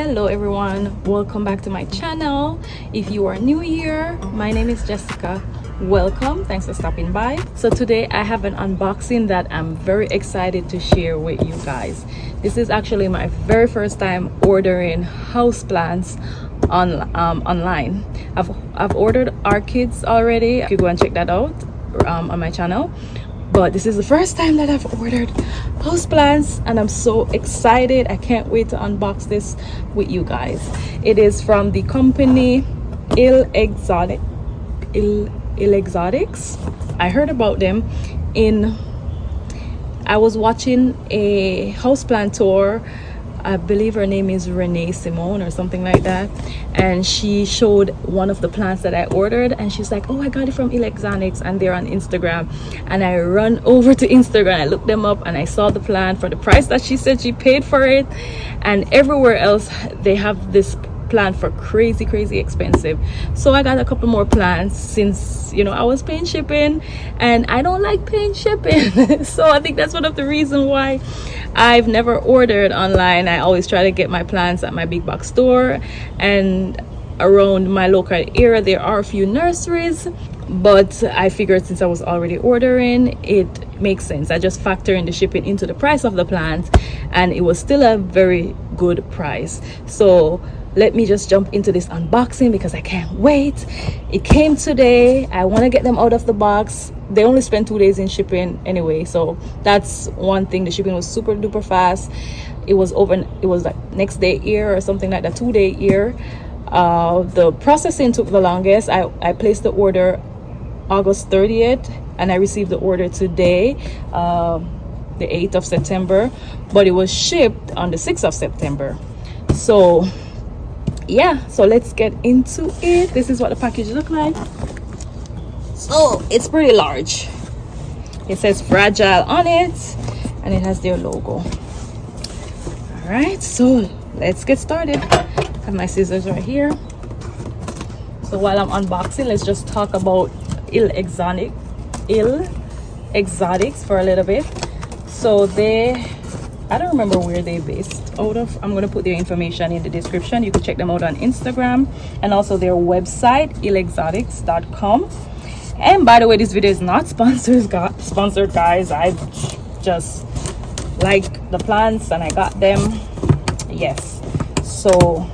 Hello everyone, welcome back to my channel. If you are new here, my name is Jessica. Welcome, thanks for stopping by. So today I have an unboxing that I'm very excited to share with you guys. This is actually my very first time ordering houseplants online. I've ordered orchids already. You can go and check that out on my channel. But this is the first time that I've ordered houseplants and I'm so excited. I can't wait to unbox this with you guys. It is from the company ILLexotics. I heard about them I was watching a houseplant tour. I believe her name is Renee Simone or something like that, and she showed one of the plants that I ordered and she's like, oh, I got it from ILLexotics and they're on Instagram. And I run over to Instagram, I looked them up and I saw the plant for the price that she said she paid for it, and everywhere else they have this plant for crazy expensive. So I got a couple more plants since, you know, I was paying shipping and I don't like paying shipping. So I think that's one of the reasons why I've never ordered online. I always try to get my plants at my big box store, and around my local area there are a few nurseries, but I figured since I was already ordering, it makes sense. I just factor in the shipping into the price of the plant, and it was still a very good price. So let me just jump into this unboxing because I can't wait. It came today. I want to get them out of the box. They only spent 2 days in shipping anyway, so that's one thing. The shipping was super duper fast. It was like next day here or something like that, 2 day here. The processing took the longest. I placed the order August 30th and I received the order today, the 8th of September, but it was shipped on the 6th of September. So yeah, so let's get into it. This is what the package look like. So it's pretty large. It says fragile on it and it has their logo. All right, so let's get started. I have my scissors right here. So while I'm unboxing, let's just talk about ILLexotics for a little bit. So I don't remember where they're based out of. I'm going to put their information in the description. You can check them out on Instagram and also their website, ILLexotics.com. And by the way, this video is not sponsored, guys. I just like the plants and I got them. Yes. So,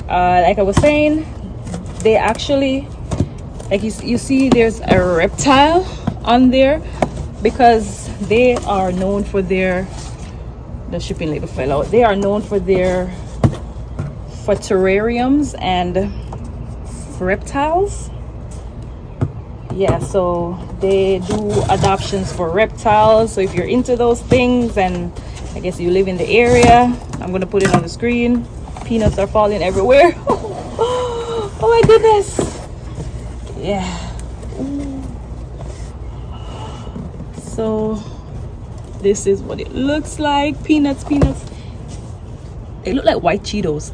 like I was saying, they actually, like you see, there's a reptile on there because they are known for the shipping label fell out. They are known for terrariums and reptiles. Yeah, so they do adoptions for reptiles. So if you're into those things and I guess you live in the area, I'm gonna put it on the screen. Peanuts are falling everywhere. Oh my goodness. Yeah. So this is what it looks like. Peanuts. They look like white Cheetos.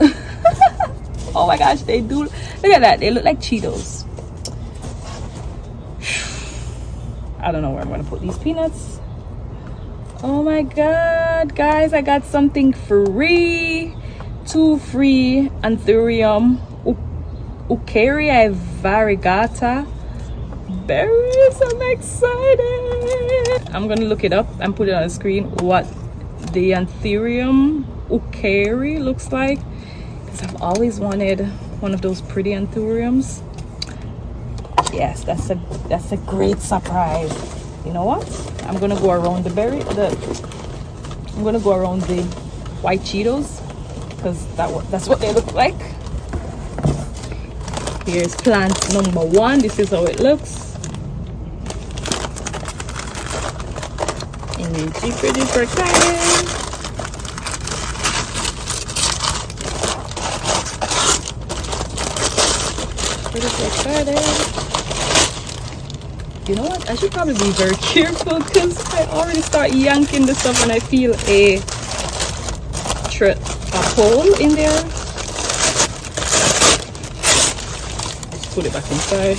Oh my gosh, they do. Look at that. They look like Cheetos. I don't know where I'm gonna put these peanuts. Oh my god, guys, I got something free. 2 free Anthurium Eukarya variegata berries. I'm excited. I'm gonna look it up and put it on the screen what the Anthurium Eukarya looks like, because I've always wanted one of those pretty Anthuriums. Yes, that's a great surprise. You know what? I'm gonna go around I'm gonna go around the white Cheetos because that's what they look like. Here's plant number 1. This is how it looks. And then pretty excited. You know what? I should probably be very careful because I already start yanking the stuff and I feel a hole in there. Let's put it back inside.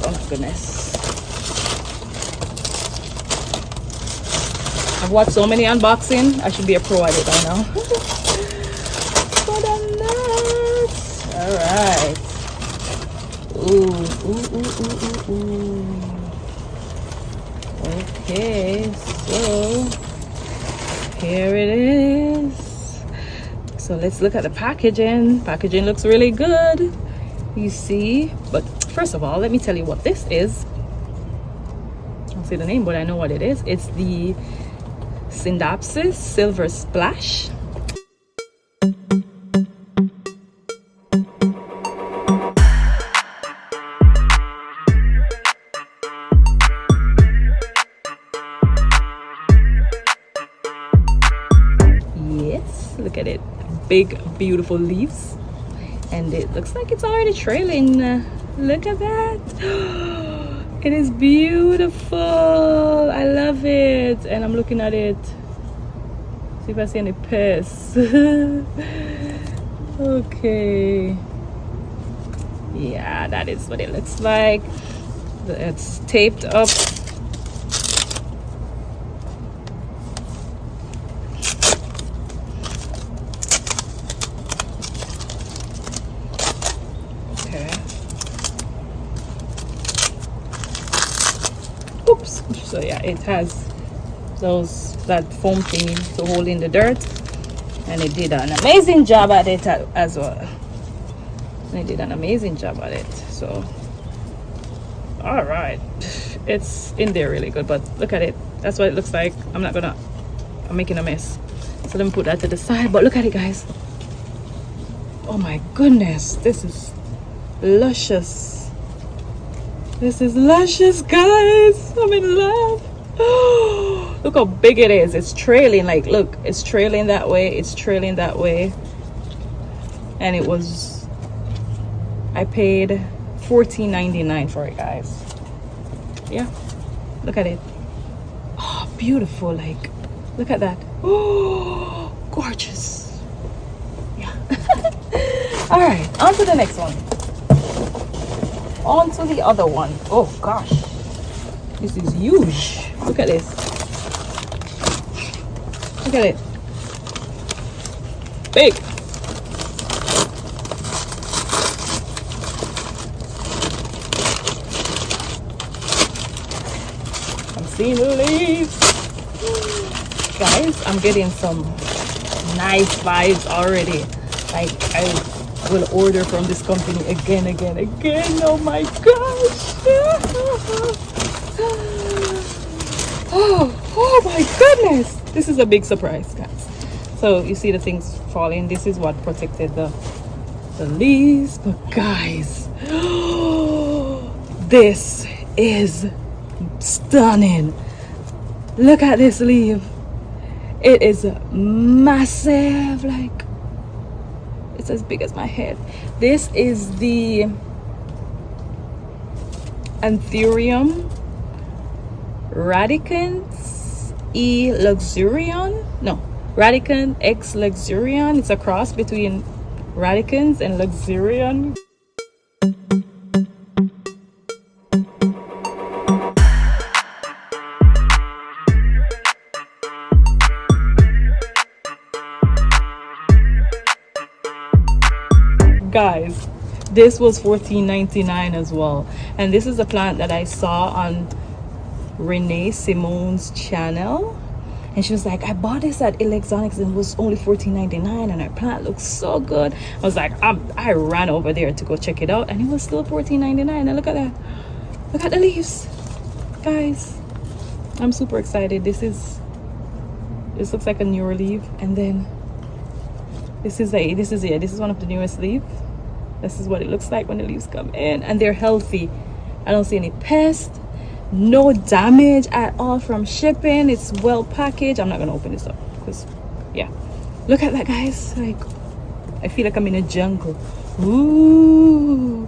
Oh my goodness. I've watched so many unboxing. I should be a pro at it by now. ooh, ooh, ooh. Okay, so here it is. So let's look at the packaging. Packaging looks really good, you see. But first of all, let me tell you what this is. I don't say the name, but I know what it is. It's the Synopsis Silver Splash. Look at it, big beautiful leaves, and it looks like it's already trailing. Look at that. It is beautiful. I love it, and I'm looking at it. See if I see any pests. Okay, yeah, that is what it looks like. It's taped up. Oops. So yeah, it has that foam thing to hold in the dirt, and it did an amazing job at it as well. They did an amazing job at it. So all right, it's in there really good. But look at it, that's what it looks like. I'm making a mess, so let me put that to the side. But look at it, guys. Oh my goodness, this is luscious. This is luscious, guys. I'm in love. Look how big it is. It's trailing, like, look, it's trailing that way. It's trailing that way. And it was, I paid $14.99 for it, guys. Yeah, look at it. Oh, beautiful. Like, look at that. Oh, gorgeous. Yeah. All right, on to the next one. On to the other one. Oh gosh, this is huge. Look at this. Look at it. Big. I'm seeing the leaves. Guys, I'm getting some nice vibes already. Like, I will order from this company again. Oh my gosh. Oh my goodness, this is a big surprise, guys. So you see the things falling. This is what protected the leaves. But guys, this is stunning. Look at this leaf. It is massive. Like, it's as big as my head. This is the Anthurium radicans E luxurian. No, Radicant X luxurian. It's a cross between radicans and luxurian. Guys, this was $14.99 as well, and this is a plant that I saw on Renee Simone's channel, and she was like, I bought this at ILLexotics and it was only $14.99, and her plant looks so good. I was like, I ran over there to go check it out, and it was still $14.99. and look at that. Look at the leaves, guys. I'm super excited. This looks like a newer leaf, and then this is one of the newest leaves. This is what it looks like when the leaves come in, and they're healthy. I don't see any pests, no damage at all from shipping. It's well packaged. I'm not gonna open this up because, yeah, look at that, guys. Like, I feel like I'm in a jungle. Ooh,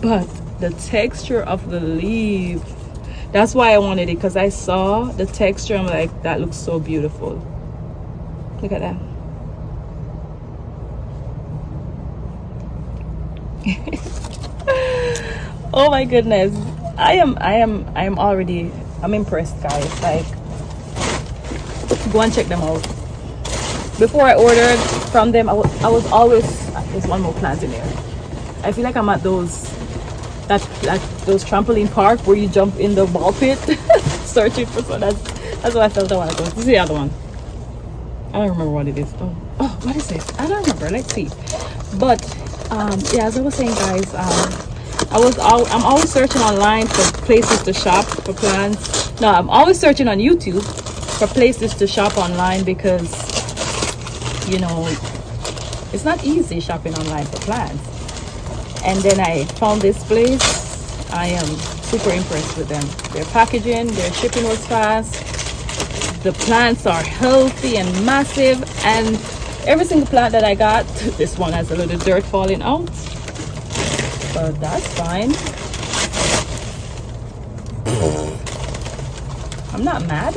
but the texture of the leaf, that's why I wanted it, because I saw the texture. I'm like, that looks so beautiful. Look at that. Oh my goodness, I'm impressed, guys. Like, go and check them out. Before I ordered from them, I was always, there's one more plant in there. I feel like I'm at those that those trampoline park where you jump in the ball pit searching for. So that's what I felt I wanted to go. This is the other one. I don't remember what it is. Oh, what is it? I don't remember. Let's see. But yeah, as I was saying, guys, I'm always searching online for places to shop for plants. No, I'm always searching on YouTube for places to shop online, because you know it's not easy shopping online for plants. And then I found this place. I am super impressed with them. Their packaging, their shipping was fast. The plants are healthy and massive, and every single plant that I got, this one has a little dirt falling out, but that's fine. I'm not mad.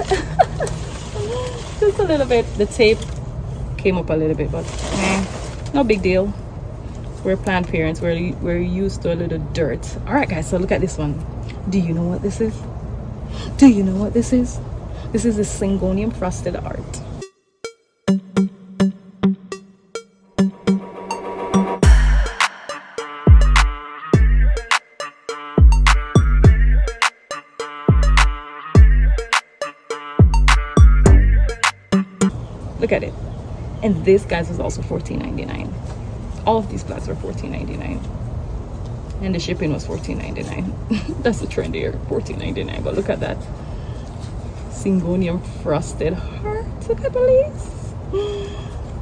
Just a little bit. The tape came up a little bit, but no big deal. We're plant parents. We're used to a little dirt. All right, guys. So look at this one. Do you know what this is? Do you know what this is? This is the Syngonium frosted heart. Look at it. And this, guys, was also $14.99. All of these plants were $14.99. And the shipping was $14.99. That's the trend here, $14.99. But look at that. Syngonium frosted heart. Look at the leaves.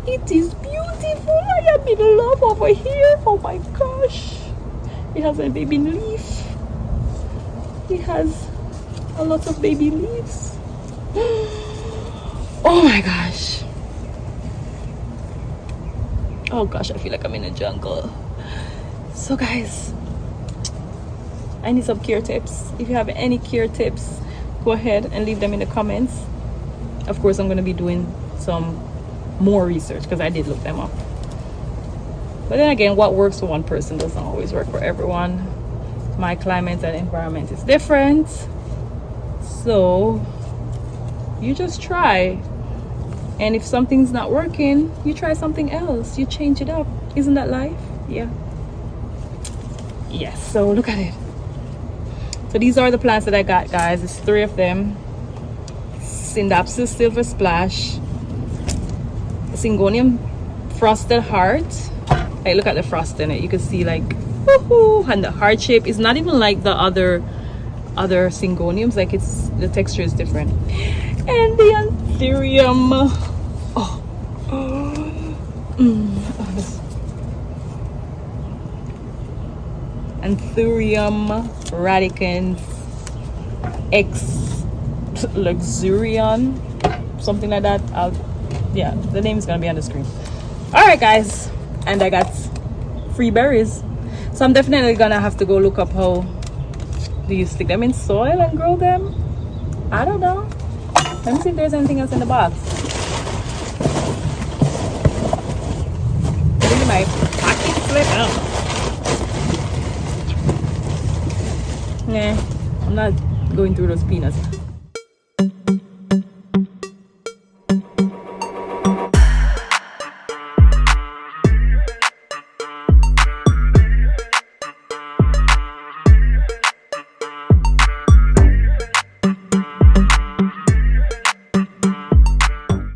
It is beautiful. I am in love over here. Oh my gosh. It has a baby leaf. It has a lot of baby leaves. Oh my gosh. Oh gosh, I feel like I'm in a jungle. So guys, I need some cure tips. If you have any cure tips, go ahead and leave them in the comments. Of course, I'm going to be doing some more research because I did look them up. But then again, what works for one person doesn't always work for everyone. My climate and environment is different. So you just try. And if something's not working, you try something else. You change it up. Isn't that life? Yeah. Yes, so look at it. So these are the plants that I got, guys. It's 3 of them. Synapsis Silver Splash, Syngonium Frosted Heart. Hey, look at the frost in it. You can see like, woohoo, and the heart shape is not even like the other Syngoniums. Like the texture is different. And the Anthurium. Anthurium radicans X Luxurion, something like that. Yeah, the name is gonna be on the screen. All right, guys, and I got free berries, so I'm definitely gonna have to go look up how do you stick them in soil and grow them. I don't know. Let me see if there's anything else in the box. Look at my pocket slip. I don't know. Nah, I'm not going through those peanuts.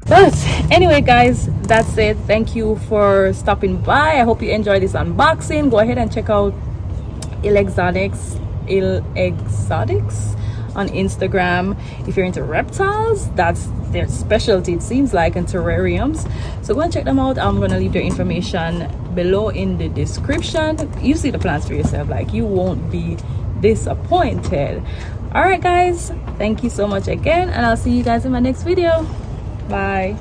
But anyway, guys, that's it. Thank you for stopping by. I hope you enjoyed this unboxing. Go ahead and check out ILLexotics on Instagram. If you're into reptiles, that's their specialty, it seems like, and terrariums. So go and check them out. I'm gonna leave their information below in the description. You see the plants for yourself. Like, you won't be disappointed. All right, guys, thank you so much again, and I'll see you guys in my next video. Bye.